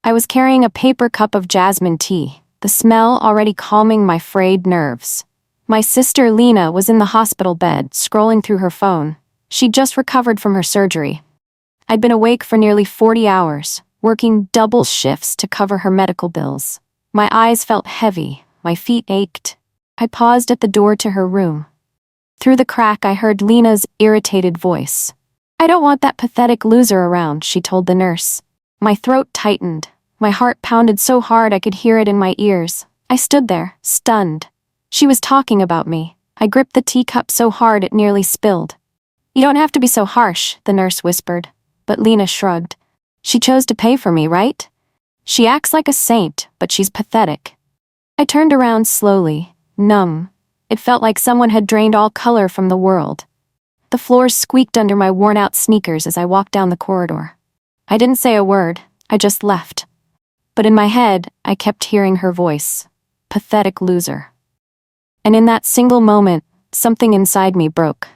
I was carrying a paper cup of jasmine tea, the smell already calming my frayed nerves. My sister Lena was in the hospital bed, scrolling through her phone. She'd just recovered from her surgery. I'd been awake for nearly 40 hours, working double shifts to cover her medical bills. My eyes felt heavy, my feet ached. I paused at the door to her room. Through the crack, I heard Lena's irritated voice. "I don't want that pathetic loser around," she told the nurse. My throat tightened. My heart pounded so hard I could hear it in my ears. I stood there, stunned. She was talking about me. I gripped the teacup so hard it nearly spilled. "You don't have to be so harsh," the nurse whispered. But Lena shrugged. "She chose to pay for me, right? She acts like a saint, but she's pathetic." I turned around slowly, numb. It felt like someone had drained all color from the world. The floor squeaked under my worn-out sneakers as I walked down the corridor. I didn't say a word, I just left. But in my head, I kept hearing her voice. Pathetic loser. And in that single moment, something inside me broke.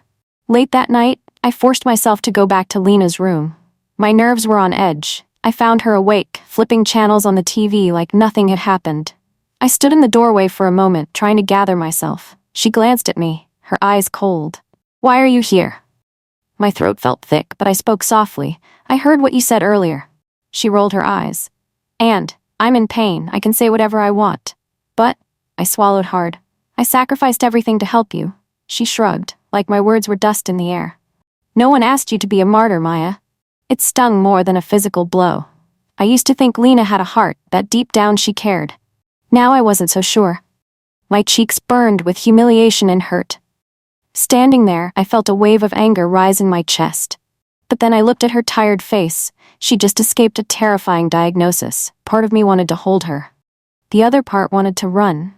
Late that night, I forced myself to go back to Lena's room. My nerves were on edge. I found her awake, flipping channels on the TV like nothing had happened. I stood in the doorway for a moment, trying to gather myself. She glanced at me, her eyes cold. "Why are you here?" My throat felt thick, but I spoke softly. "I heard what you said earlier." She rolled her eyes. "And, I'm in pain, I can say whatever I want." "But," I swallowed hard, "I sacrificed everything to help you." She shrugged, like my words were dust in the air. "No one asked you to be a martyr, Maya." It stung more than a physical blow. I used to think Lena had a heart, that deep down she cared. Now I wasn't so sure. My cheeks burned with humiliation and hurt. Standing there, I felt a wave of anger rise in my chest. But then I looked at her tired face. She just escaped a terrifying diagnosis. Part of me wanted to hold her. The other part wanted to run.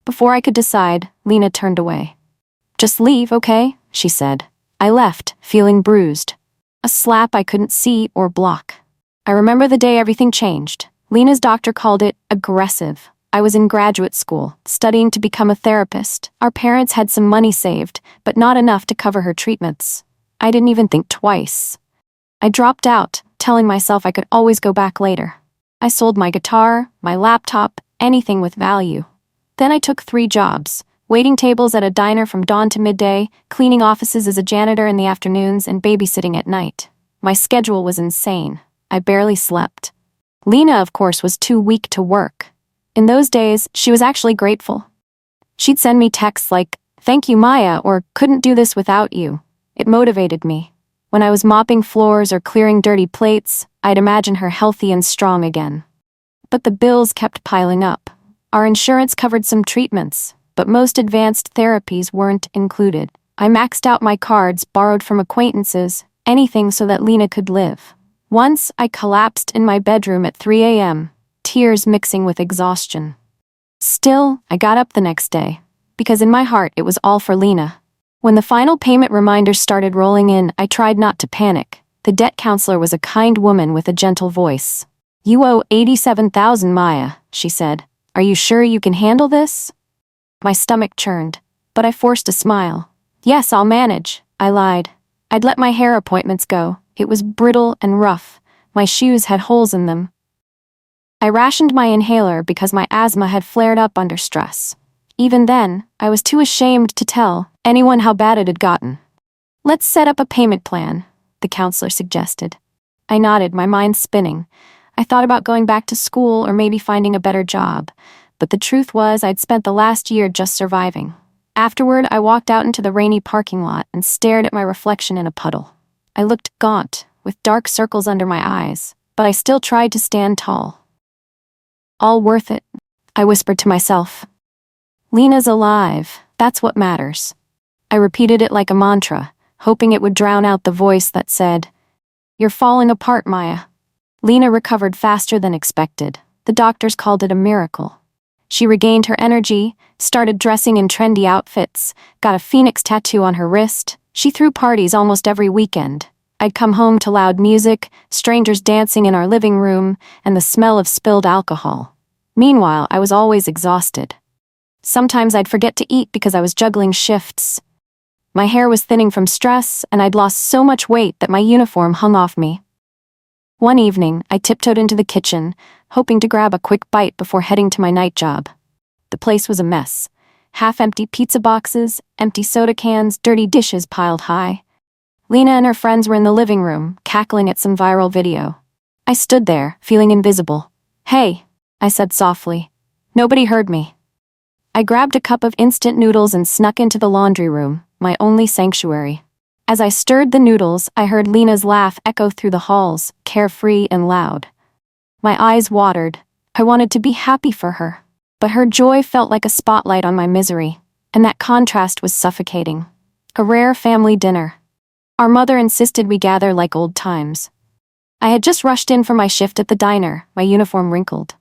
Before I could decide, Lena turned away. "Just leave, okay?" she said. I left, feeling bruised. A slap I couldn't see or block. I remember the day everything changed. Lena's doctor called it aggressive. I was in graduate school, studying to become a therapist. Our parents had some money saved, but not enough to cover her treatments. I didn't even think twice. I dropped out, telling myself I could always go back later. I sold my guitar, my laptop, anything with value. Then I took 3 jobs, waiting tables at a diner from dawn to midday, cleaning offices as a janitor in the afternoons, and babysitting at night. My schedule was insane. I barely slept. Lena, of course, was too weak to work. In those days, she was actually grateful. She'd send me texts like, "Thank you, Maya," or "Couldn't do this without you." It motivated me. When I was mopping floors or clearing dirty plates, I'd imagine her healthy and strong again. But the bills kept piling up. Our insurance covered some treatments, but most advanced therapies weren't included. I maxed out my cards, borrowed from acquaintances, anything so that Lena could live. Once, I collapsed in my bedroom at 3 a.m., tears mixing with exhaustion. Still, I got up the next day, because in my heart it was all for Lena. When the final payment reminders started rolling in, I tried not to panic. The debt counselor was a kind woman with a gentle voice. "You owe 87,000, Maya," she said. "Are you sure you can handle this?" My stomach churned, but I forced a smile. "Yes, I'll manage," I lied. I'd let my hair appointments go. It was brittle and rough. My shoes had holes in them. I rationed my inhaler because my asthma had flared up under stress. Even then, I was too ashamed to tell anyone how bad it had gotten. "Let's set up a payment plan," the counselor suggested. I nodded, my mind spinning. I thought about going back to school or maybe finding a better job, but the truth was I'd spent the last year just surviving. Afterward, I walked out into the rainy parking lot and stared at my reflection in a puddle. I looked gaunt, with dark circles under my eyes, but I still tried to stand tall. "All worth it," I whispered to myself. "Lena's alive, that's what matters." I repeated it like a mantra, hoping it would drown out the voice that said, "You're falling apart, Maya." Lena recovered faster than expected. The doctors called it a miracle. She regained her energy, started dressing in trendy outfits, got a phoenix tattoo on her wrist. She threw parties almost every weekend. I'd come home to loud music, strangers dancing in our living room, and the smell of spilled alcohol. Meanwhile, I was always exhausted. Sometimes I'd forget to eat because I was juggling shifts. My hair was thinning from stress, and I'd lost so much weight that my uniform hung off me. One evening, I tiptoed into the kitchen, hoping to grab a quick bite before heading to my night job. The place was a mess. Half-empty pizza boxes, empty soda cans, dirty dishes piled high. Lena and her friends were in the living room, cackling at some viral video. I stood there, feeling invisible. "Hey," I said softly. Nobody heard me. I grabbed a cup of instant noodles and snuck into the laundry room, my only sanctuary. As I stirred the noodles, I heard Lena's laugh echo through the halls, carefree and loud. My eyes watered. I wanted to be happy for her. But her joy felt like a spotlight on my misery, and that contrast was suffocating. A rare family dinner. Our mother insisted we gather like old times. I had just rushed in for my shift at the diner, my uniform wrinkled.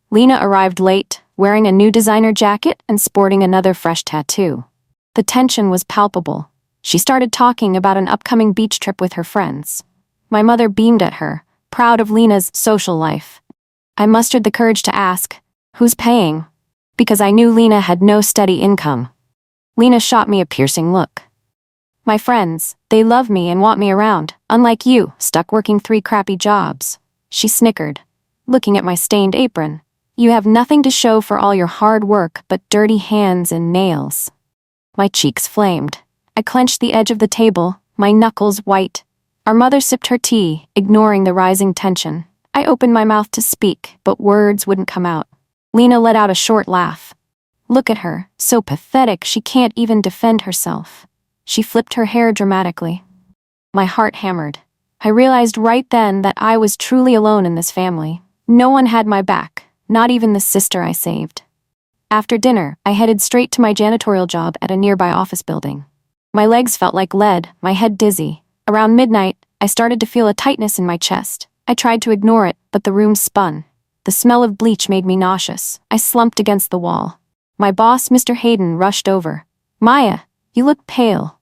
Lena arrived late, wearing a new designer jacket and sporting another fresh tattoo. The tension was palpable. She started talking about an upcoming beach trip with her friends. My mother beamed at her, proud of Lena's social life. I mustered the courage to ask, "Who's paying?" Because I knew Lena had no steady income. Lena shot me a piercing look. "My friends, they love me and want me around, unlike you, stuck working 3 crappy jobs." She snickered, looking at my stained apron. "You have nothing to show for all your hard work but dirty hands and nails." My cheeks flamed. I clenched the edge of the table, my knuckles white. Our mother sipped her tea, ignoring the rising tension. I opened my mouth to speak, but words wouldn't come out. Lena let out a short laugh. Look at her, so pathetic she can't even defend herself. She flipped her hair dramatically. My heart hammered. I realized right then that I was truly alone in this family. No one had my back, not even the sister I saved. After dinner, I headed straight to my janitorial job at a nearby office building. My legs felt like lead, my head dizzy. Around midnight, I started to feel a tightness in my chest. I tried to ignore it, but the room spun. The smell of bleach made me nauseous. I slumped against the wall. My boss, Mr. Hayden, rushed over. "Maya, you look pale."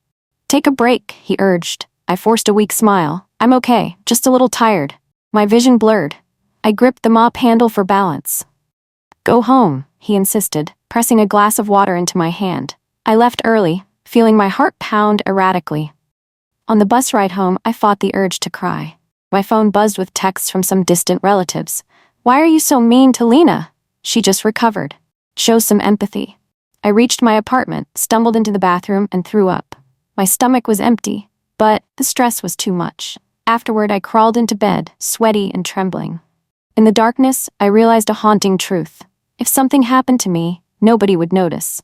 "Take a break," he urged. I forced a weak smile. "I'm okay, just a little tired." My vision blurred. I gripped the mop handle for balance. "Go home," he insisted, pressing a glass of water into my hand. I left early, feeling my heart pound erratically. On the bus ride home, I fought the urge to cry. My phone buzzed with texts from some distant relatives. "Why are you so mean to Lena? She just recovered. Show some empathy." I reached my apartment, stumbled into the bathroom, and threw up. My stomach was empty, but the stress was too much. Afterward, I crawled into bed, sweaty and trembling. In the darkness, I realized a haunting truth. If something happened to me, nobody would notice.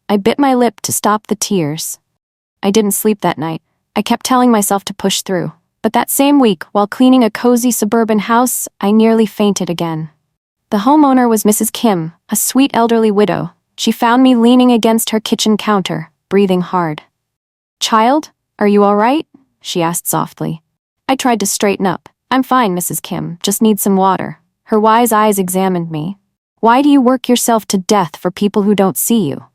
I bit my lip to stop the tears. I didn't sleep that night. I kept telling myself to push through. But that same week, while cleaning a cozy suburban house, I nearly fainted again. The homeowner was Mrs. Kim, a sweet elderly widow. She found me leaning against her kitchen counter, breathing hard. "Child, are you all right?" she asked softly. I tried to straighten up. "I'm fine, Mrs. Kim, just need some water." Her wise eyes examined me. "Why do you work yourself to death for people who don't see you?"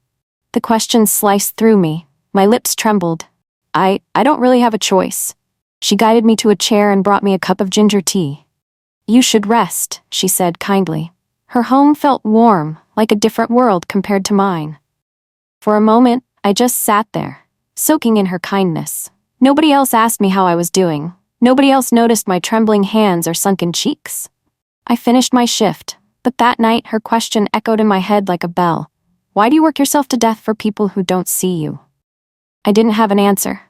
The question sliced through me. My lips trembled. I don't really have a choice." She guided me to a chair and brought me a cup of ginger tea. "You should rest," she said kindly. Her home felt warm, like a different world compared to mine. For a moment, I just sat there, soaking in her kindness. Nobody else asked me how I was doing. Nobody else noticed my trembling hands or sunken cheeks. I finished my shift, but that night her question echoed in my head like a bell. "Why do you work yourself to death for people who don't see you?" I didn't have an answer.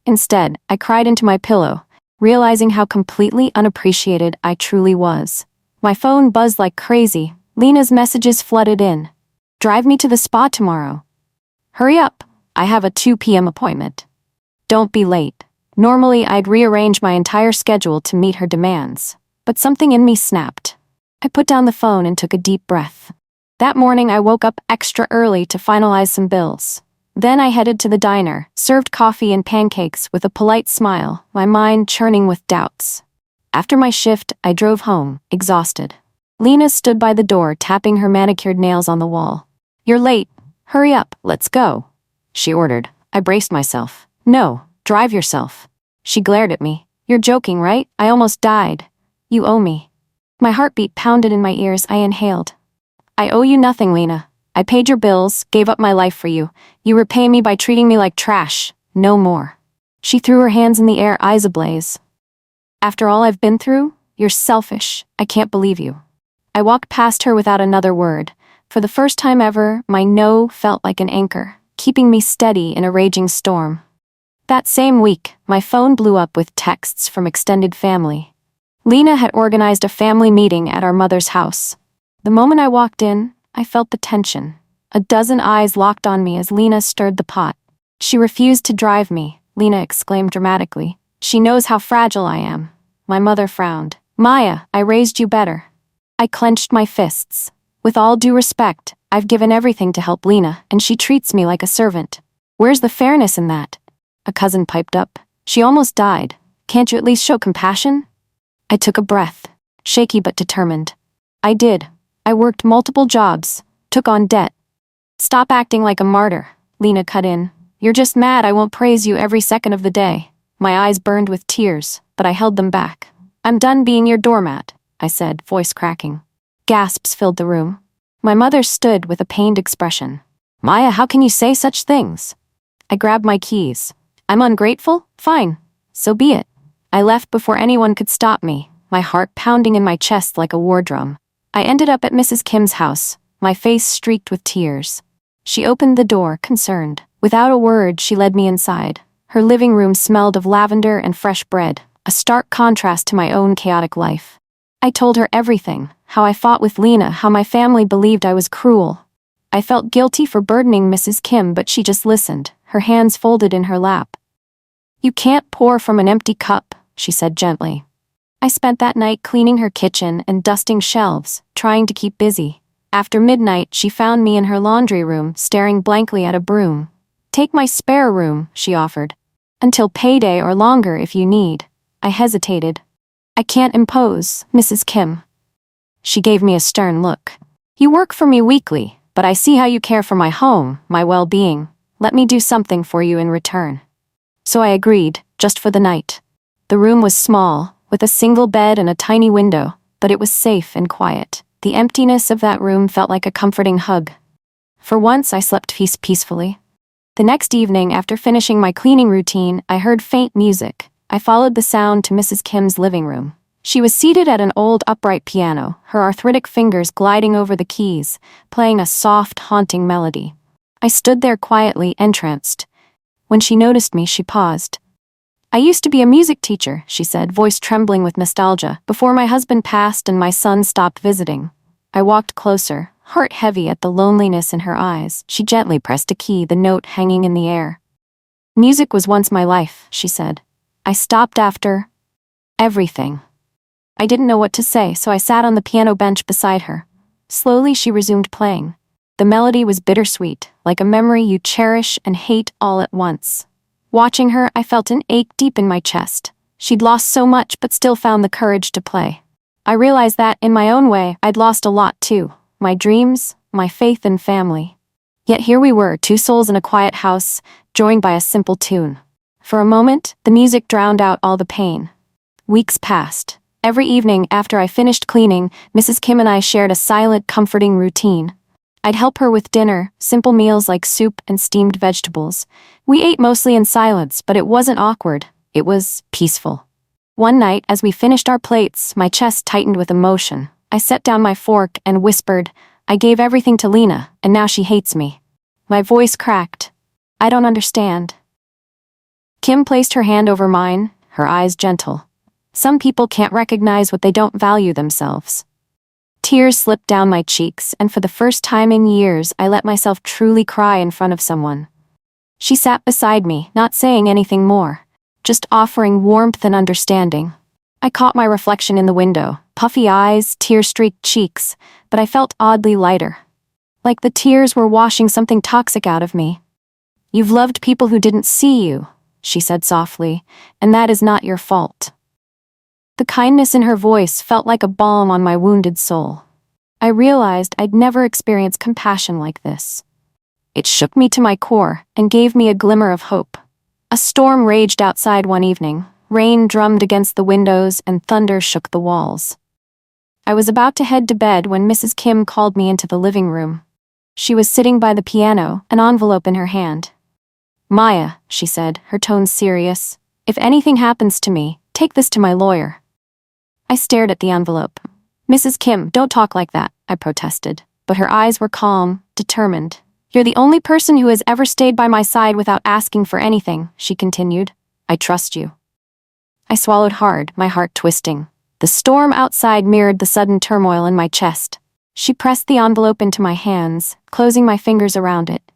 Instead, I cried into my pillow, realizing how completely unappreciated I truly was. My phone buzzed like crazy. Lena's messages flooded in. "Drive me to the spa tomorrow." "Hurry up, I have a 2 p.m. appointment." "Don't be late." Normally, I'd rearrange my entire schedule to meet her demands, but something in me snapped. I put down the phone and took a deep breath. That morning, I woke up extra early to finalize some bills. Then I headed to the diner, served coffee and pancakes with a polite smile, my mind churning with doubts. After my shift, I drove home, exhausted. Lena stood by the door, tapping her manicured nails on the wall. "You're late. Hurry up, let's go," she ordered. I braced myself. "No, drive yourself." She glared at me. "You're joking, right? I almost died. You owe me." My heartbeat pounded in my ears. I inhaled. "I owe you nothing, Lena. I paid your bills, gave up my life for you. You repay me by treating me like trash. No more." She threw her hands in the air, eyes ablaze. After all I've been through, you're selfish. I can't believe you." I walked past her without another word. For the first time ever, my no felt like an anchor, keeping me steady in a raging storm. That same week, my phone blew up with texts from extended family. Lena had organized a family meeting at our mother's house. The moment I walked in, I felt the tension. A dozen eyes locked on me as Lena stirred the pot. "She refused to drive me," Lena exclaimed dramatically. "She knows how fragile I am." My mother frowned. "Maya, I raised you better." I clenched my fists. "With all due respect, I've given everything to help Lena, and she treats me like a servant. Where's the fairness in that?" A cousin piped up. "She almost died. Can't you at least show compassion?" I took a breath, shaky but determined. "I did. I worked multiple jobs, took on debt." "Stop acting like a martyr," Lena cut in. "You're just mad I won't praise you every second of the day." My eyes burned with tears, but I held them back. "I'm done being your doormat," I said, voice cracking. Gasps filled the room. My mother stood with a pained expression. "Maya, how can you say such things?" I grabbed my keys. "I'm ungrateful? Fine. So be it." I left before anyone could stop me, my heart pounding in my chest like a war drum. I ended up at Mrs. Kim's house, my face streaked with tears. She opened the door, concerned. Without a word, she led me inside. Her living room smelled of lavender and fresh bread, a stark contrast to my own chaotic life. I told her everything, how I fought with Lena, how my family believed I was cruel. I felt guilty for burdening Mrs. Kim, but she just listened, her hands folded in her lap. "You can't pour from an empty cup," she said gently. I spent that night cleaning her kitchen and dusting shelves, trying to keep busy. After midnight, she found me in her laundry room, staring blankly at a broom. "Take my spare room," she offered. "Until payday or longer if you need." I hesitated. "I can't impose, Mrs. Kim." She gave me a stern look. "You work for me weekly, but I see how you care for my home, my well-being. Let me do something for you in return." So I agreed, just for the night. The room was small, with a single bed and a tiny window, but it was safe and quiet. The emptiness of that room felt like a comforting hug. For once, I slept peacefully. The next evening, after finishing my cleaning routine, I heard faint music. I followed the sound to Mrs. Kim's living room. She was seated at an old upright piano, her arthritic fingers gliding over the keys, playing a soft, haunting melody. I stood there quietly, entranced. When she noticed me, she paused. "I used to be a music teacher," she said, voice trembling with nostalgia, "before my husband passed and my son stopped visiting." I walked closer, heart heavy at the loneliness in her eyes. She gently pressed a key, the note hanging in the air. "Music was once my life," she said. "I stopped after everything." I didn't know what to say, so I sat on the piano bench beside her. Slowly, she resumed playing. The melody was bittersweet, like a memory you cherish and hate all at once. Watching her, I felt an ache deep in my chest. She'd lost so much but still found the courage to play. I realized that, in my own way, I'd lost a lot too. My dreams, my faith and family. Yet here we were, two souls in a quiet house, joined by a simple tune. For a moment, the music drowned out all the pain. Weeks passed. Every evening after I finished cleaning, Mrs. Kim and I shared a silent, comforting routine. I'd help her with dinner, simple meals like soup and steamed vegetables. We ate mostly in silence, but it wasn't awkward. It was peaceful. One night, as we finished our plates, my chest tightened with emotion. I set down my fork and whispered, "I gave everything to Lena, and now she hates me." My voice cracked. "I don't understand." Kim placed her hand over mine, her eyes gentle. "Some people can't recognize what they don't value themselves." Tears slipped down my cheeks, and for the first time in years, I let myself truly cry in front of someone. She sat beside me, not saying anything more, just offering warmth and understanding. I caught my reflection in the window, puffy eyes, tear-streaked cheeks, but I felt oddly lighter. Like the tears were washing something toxic out of me. "You've loved people who didn't see you," she said softly, "and that is not your fault." The kindness in her voice felt like a balm on my wounded soul. I realized I'd never experienced compassion like this. It shook me to my core and gave me a glimmer of hope. A storm raged outside one evening. Rain drummed against the windows and thunder shook the walls. I was about to head to bed when Mrs. Kim called me into the living room. She was sitting by the piano, an envelope in her hand. "Maya," she said, her tone serious, "if anything happens to me, Take this to my lawyer." I stared at the envelope. "Mrs. Kim, don't talk like that," I protested, but her eyes were calm, determined. "You're the only person who has ever stayed by my side without asking for anything," she continued. "I trust you." I swallowed hard, my heart twisting. The storm outside mirrored the sudden turmoil in my chest. She pressed the envelope into my hands, closing my fingers around it.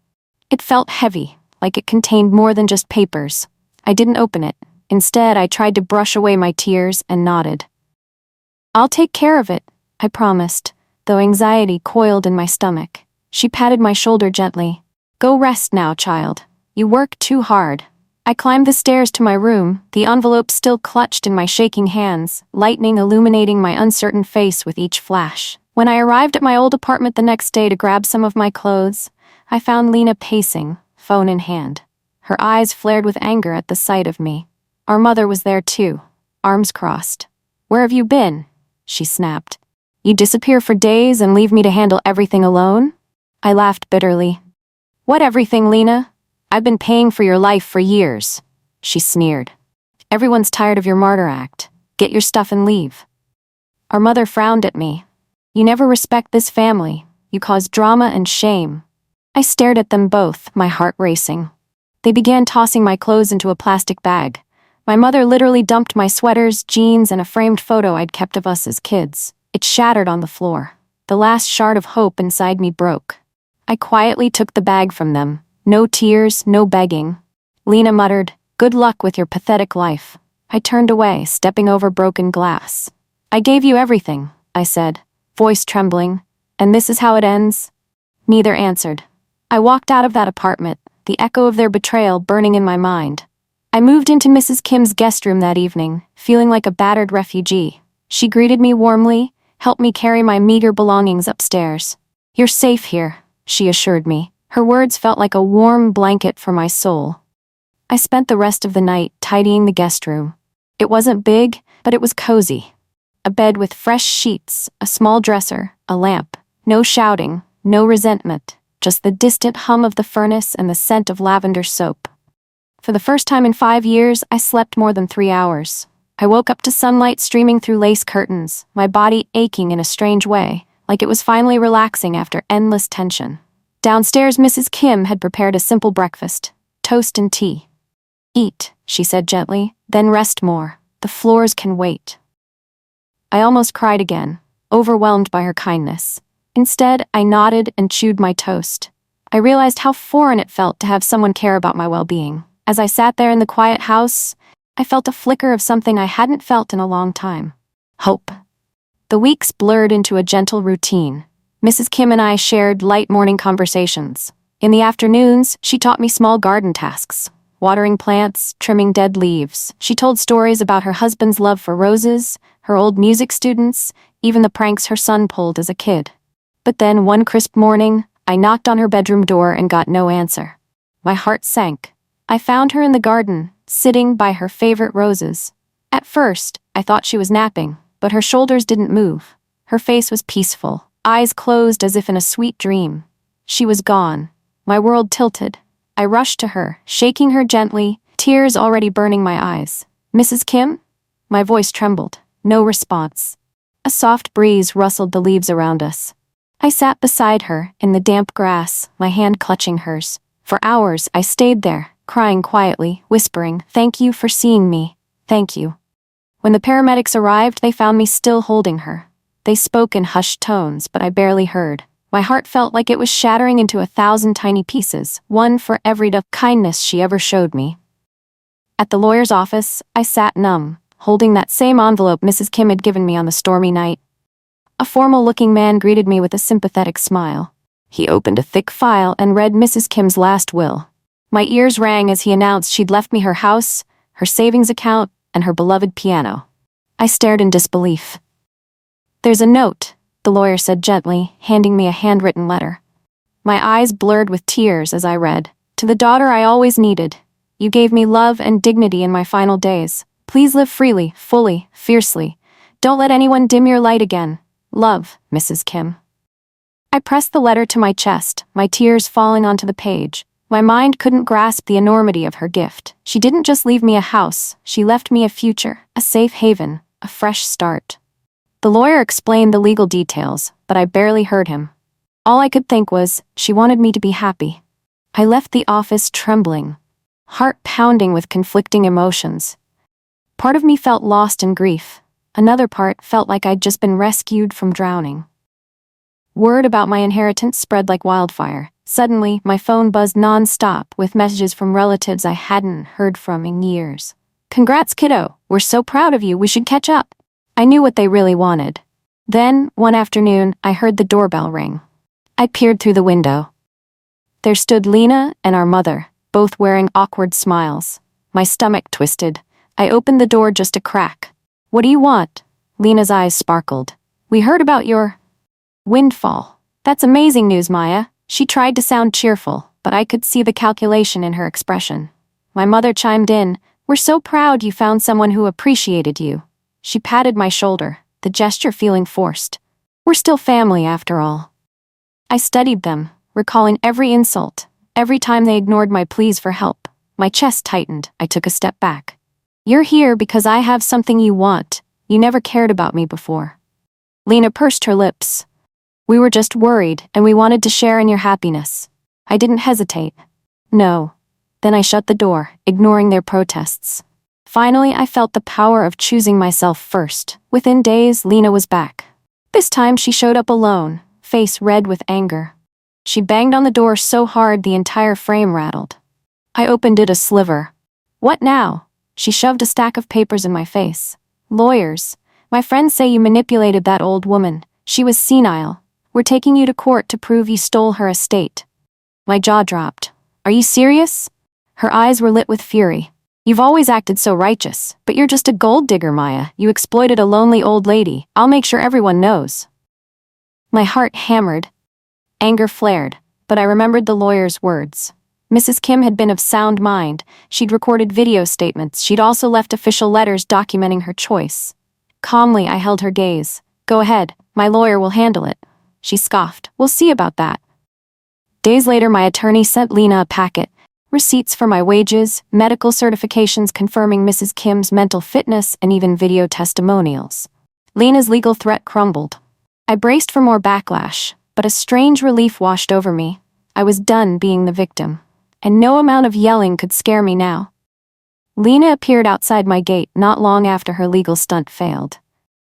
It felt heavy, like it contained more than just papers. I didn't open it. Instead, I tried to brush away my tears and nodded. "I'll take care of it," I promised, though anxiety coiled in my stomach. She patted my shoulder gently. "Go rest now, child. You work too hard." I climbed the stairs to my room, the envelope still clutched in my shaking hands, lightning illuminating my uncertain face with each flash. When I arrived at my old apartment the next day to grab some of my clothes, I found Lena pacing, phone in hand. Her eyes flared with anger at the sight of me. Our mother was there too, arms crossed. "Where have you been?" she snapped. "You disappear for days and leave me to handle everything alone?" I laughed bitterly. "What everything, Lena? I've been paying for your life for years," she sneered. "Everyone's tired of your martyr act. Get your stuff and leave." Our mother frowned at me. "You never respect this family. You cause drama and shame." I stared at them both, my heart racing. They began tossing my clothes into a plastic bag. My mother literally dumped my sweaters, jeans, and a framed photo I'd kept of us as kids. It shattered on the floor. The last shard of hope inside me broke. I quietly took the bag from them. No tears, no begging. Lena muttered, "Good luck with your pathetic life." I turned away, stepping over broken glass. "I gave you everything," I said, voice trembling. "And this is how it ends?" Neither answered. I walked out of that apartment, the echo of their betrayal burning in my mind. I moved into Mrs. Kim's guest room that evening, feeling like a battered refugee. She greeted me warmly, helped me carry my meager belongings upstairs. "You're safe here," she assured me. Her words felt like a warm blanket for my soul. I spent the rest of the night tidying the guest room. It wasn't big, but it was cozy. A bed with fresh sheets, a small dresser, a lamp. No shouting, no resentment, just the distant hum of the furnace and the scent of lavender soap. For the first time in 5 years, I slept more than 3 hours. I woke up to sunlight streaming through lace curtains, my body aching in a strange way, like it was finally relaxing after endless tension. Downstairs, Mrs. Kim had prepared a simple breakfast, toast and tea. "Eat," she said gently, "then rest more. The floors can wait." I almost cried again, overwhelmed by her kindness. Instead, I nodded and chewed my toast. I realized how foreign it felt to have someone care about my well-being. As I sat there in the quiet house, I felt a flicker of something I hadn't felt in a long time. Hope. The weeks blurred into a gentle routine. Mrs. Kim and I shared light morning conversations. In the afternoons, she taught me small garden tasks, watering plants, trimming dead leaves. She told stories about her husband's love for roses, her old music students, even the pranks her son pulled as a kid. But then, one crisp morning, I knocked on her bedroom door and got no answer. My heart sank. I found her in the garden, sitting by her favorite roses. At first, I thought she was napping, but her shoulders didn't move. Her face was peaceful, eyes closed as if in a sweet dream. She was gone. My world tilted. I rushed to her, shaking her gently, tears already burning my eyes. "Mrs. Kim?" My voice trembled. No response. A soft breeze rustled the leaves around us. I sat beside her, in the damp grass, my hand clutching hers. For hours, I stayed there, crying quietly, whispering, "Thank you for seeing me. Thank you." When the paramedics arrived, they found me still holding her. They spoke in hushed tones, but I barely heard. My heart felt like it was shattering into 1,000 tiny pieces, one for every kindness she ever showed me. At the lawyer's office, I sat numb, holding that same envelope Mrs. Kim had given me on the stormy night. A formal-looking man greeted me with a sympathetic smile. He opened a thick file and read Mrs. Kim's last will. My ears rang as he announced she'd left me her house, her savings account, and her beloved piano. I stared in disbelief. "There's a note," the lawyer said gently, handing me a handwritten letter. My eyes blurred with tears as I read. "To the daughter I always needed. You gave me love and dignity in my final days. Please live freely, fully, fiercely. Don't let anyone dim your light again. Love, Mrs. Kim." I pressed the letter to my chest, my tears falling onto the page. My mind couldn't grasp the enormity of her gift. She didn't just leave me a house, she left me a future, a safe haven, a fresh start. The lawyer explained the legal details, but I barely heard him. All I could think was, she wanted me to be happy. I left the office trembling, heart pounding with conflicting emotions. Part of me felt lost in grief. Another part felt like I'd just been rescued from drowning. Word about my inheritance spread like wildfire. Suddenly, my phone buzzed non-stop with messages from relatives I hadn't heard from in years. "Congrats, kiddo. We're so proud of you. We should catch up." I knew what they really wanted. Then, one afternoon, I heard the doorbell ring. I peered through the window. There stood Lena and our mother, both wearing awkward smiles. My stomach twisted. I opened the door just a crack. "What do you want?" Lena's eyes sparkled. "We heard about your windfall." "That's amazing news, Maya." She tried to sound cheerful, but I could see the calculation in her expression. My mother chimed in, "We're so proud you found someone who appreciated you." She patted my shoulder, the gesture feeling forced. We're still family after all. I studied them, recalling every insult, every time they ignored my pleas for help. My chest tightened. I took a step back. "You're here because I have something you want. You never cared about me before." Lena pursed her lips. "We were just worried, and we wanted to share in your happiness." I didn't hesitate. "No." Then I shut the door, ignoring their protests. Finally, I felt the power of choosing myself first. Within days, Lena was back. This time she showed up alone, face red with anger. She banged on the door so hard the entire frame rattled. I opened it a sliver. "What now?" She shoved a stack of papers in my face. "Lawyers. My friends say you manipulated that old woman. She was senile. We're taking you to court to prove you stole her estate." My jaw dropped. "Are you serious?" Her eyes were lit with fury. "You've always acted so righteous, but you're just a gold digger, Maya. You exploited a lonely old lady. I'll make sure everyone knows." My heart hammered. Anger flared, but I remembered the lawyer's words. Mrs. Kim had been of sound mind. She'd recorded video statements. She'd also left official letters documenting her choice. Calmly, I held her gaze. "Go ahead. My lawyer will handle it." She scoffed. "We'll see about that." Days later, my attorney sent Lena a packet. Receipts for my wages, medical certifications confirming Mrs. Kim's mental fitness, and even video testimonials. Lena's legal threat crumbled. I braced for more backlash, but a strange relief washed over me. I was done being the victim, and no amount of yelling could scare me now. Lena appeared outside my gate not long after her legal stunt failed.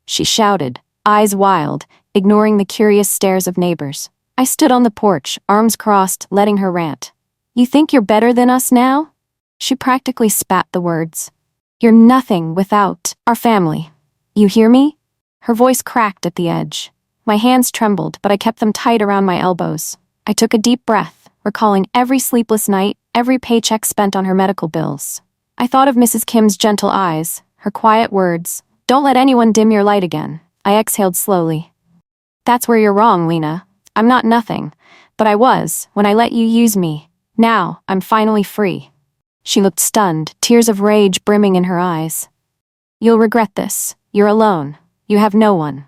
She shouted, eyes wild, ignoring the curious stares of neighbors. I stood on the porch, arms crossed, letting her rant. "You think you're better than us now?" She practically spat the words. "You're nothing without our family. You hear me?" Her voice cracked at the edge. My hands trembled, but I kept them tight around my elbows. I took a deep breath, recalling every sleepless night, every paycheck spent on her medical bills. I thought of Mrs. Kim's gentle eyes, her quiet words, "Don't let anyone dim your light again." I exhaled slowly. "That's where you're wrong, Lena. I'm not nothing, but I was when I let you use me. Now, I'm finally free." She looked stunned, tears of rage brimming in her eyes. "You'll regret this. You're alone. You have no one."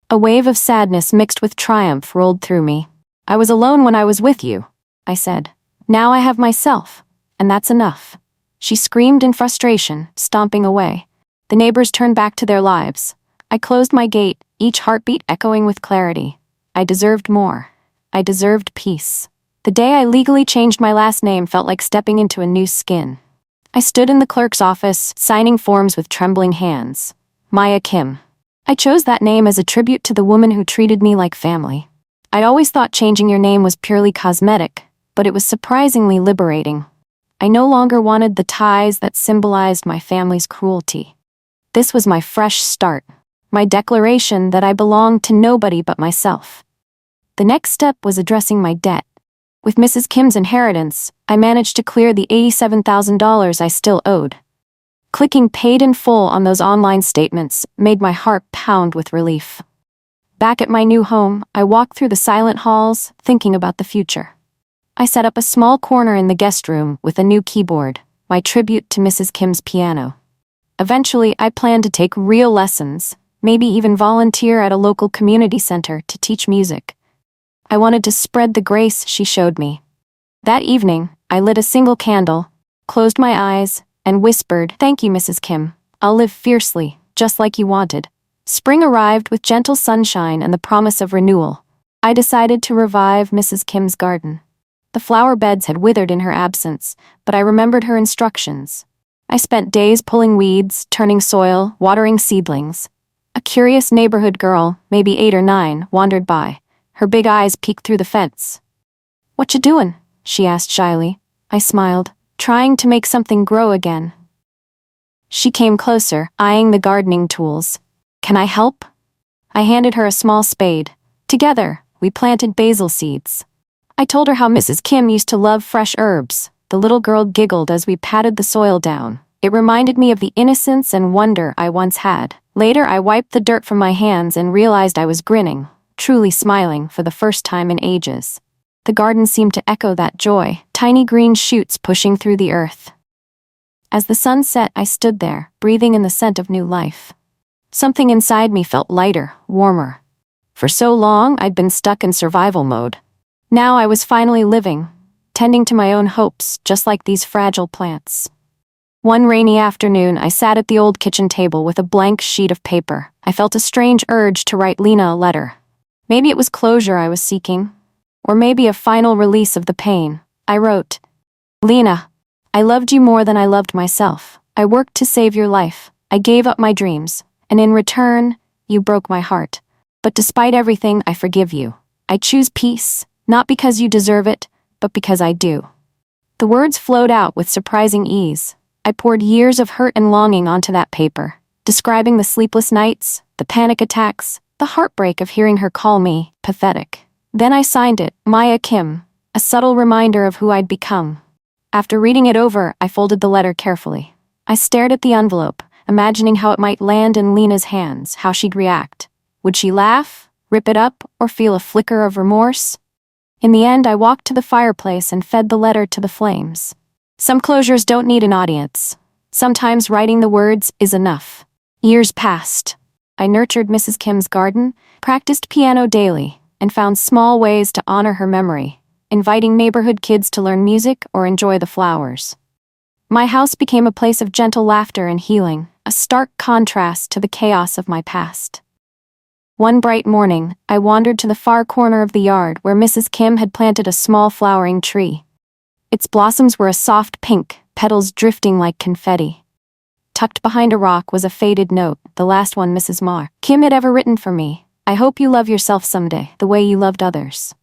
A wave of sadness mixed with triumph rolled through me. "I was alone when I was with you," I said. "Now I have myself, and that's enough." She screamed in frustration, stomping away. The neighbors turned back to their lives. I closed my gate, each heartbeat echoing with clarity. I deserved more. I deserved peace. The day I legally changed my last name felt like stepping into a new skin. I stood in the clerk's office, signing forms with trembling hands. Maya Kim. I chose that name as a tribute to the woman who treated me like family. I'd always thought changing your name was purely cosmetic, but it was surprisingly liberating. I no longer wanted the ties that symbolized my family's cruelty. This was my fresh start, my declaration that I belonged to nobody but myself. The next step was addressing my debt. With Mrs. Kim's inheritance, I managed to clear the $87,000 I still owed. Clicking paid in full on those online statements made my heart pound with relief. Back at my new home, I walked through the silent halls, thinking about the future. I set up a small corner in the guest room with a new keyboard, my tribute to Mrs. Kim's piano. Eventually, I planned to take real lessons, maybe even volunteer at a local community center to teach music. I wanted to spread the grace she showed me. That evening, I lit a single candle, closed my eyes, and whispered, "Thank you, Mrs. Kim. I'll live fiercely, just like you wanted." Spring arrived with gentle sunshine and the promise of renewal. I decided to revive Mrs. Kim's garden. The flower beds had withered in her absence, but I remembered her instructions. I spent days pulling weeds, turning soil, watering seedlings. A curious neighborhood girl, maybe 8 or 9, wandered by. Her big eyes peeked through the fence. "What you doin'?" she asked shyly. I smiled, trying to make something grow again. She came closer, eyeing the gardening tools. "Can I help?" I handed her a small spade. Together, we planted basil seeds. I told her how Mrs. Kim used to love fresh herbs. The little girl giggled as we patted the soil down. It reminded me of the innocence and wonder I once had. Later, I wiped the dirt from my hands and realized I was grinning, truly smiling for the first time in ages. The garden seemed to echo that joy, tiny green shoots pushing through the earth. As the sun set, I stood there, breathing in the scent of new life. Something inside me felt lighter, warmer. For so long, I'd been stuck in survival mode. Now I was finally living, tending to my own hopes, just like these fragile plants. One rainy afternoon, I sat at the old kitchen table with a blank sheet of paper. I felt a strange urge to write Lena a letter. Maybe it was closure I was seeking, or maybe a final release of the pain. I wrote, "Lena, I loved you more than I loved myself. I worked to save your life. I gave up my dreams, and in return, you broke my heart. But despite everything, I forgive you. I choose peace, not because you deserve it, but because I do." The words flowed out with surprising ease. I poured years of hurt and longing onto that paper, describing the sleepless nights, the panic attacks, the heartbreak of hearing her call me pathetic. Then I signed it, Maya Kim, a subtle reminder of who I'd become. After reading it over, I folded the letter carefully. I stared at the envelope, imagining how it might land in Lena's hands, how she'd react. Would she laugh, rip it up, or feel a flicker of remorse? In the end, I walked to the fireplace and fed the letter to the flames. Some closures don't need an audience. Sometimes writing the words is enough. Years passed. I nurtured Mrs. Kim's garden, practiced piano daily, and found small ways to honor her memory, inviting neighborhood kids to learn music or enjoy the flowers. My house became a place of gentle laughter and healing, a stark contrast to the chaos of my past. One bright morning, I wandered to the far corner of the yard where Mrs. Kim had planted a small flowering tree. Its blossoms were a soft pink, petals drifting like confetti. Tucked behind a rock was a faded note, the last one Mrs. Kim had ever written for me. "I hope you love yourself someday, the way you loved others."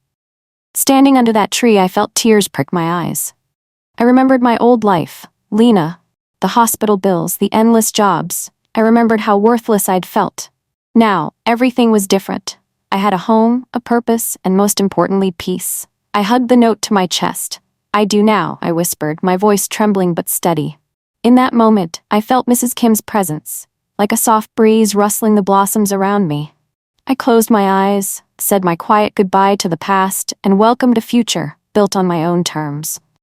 Standing under that tree, I felt tears prick my eyes. I remembered my old life, Lena, the hospital bills, the endless jobs. I remembered how worthless I'd felt. Now, everything was different. I had a home, a purpose, and most importantly, peace. I hugged the note to my chest. "I do now," I whispered, my voice trembling but steady. In that moment, I felt Mrs. Kim's presence, like a soft breeze rustling the blossoms around me. I closed my eyes, said my quiet goodbye to the past, and welcomed a future built on my own terms.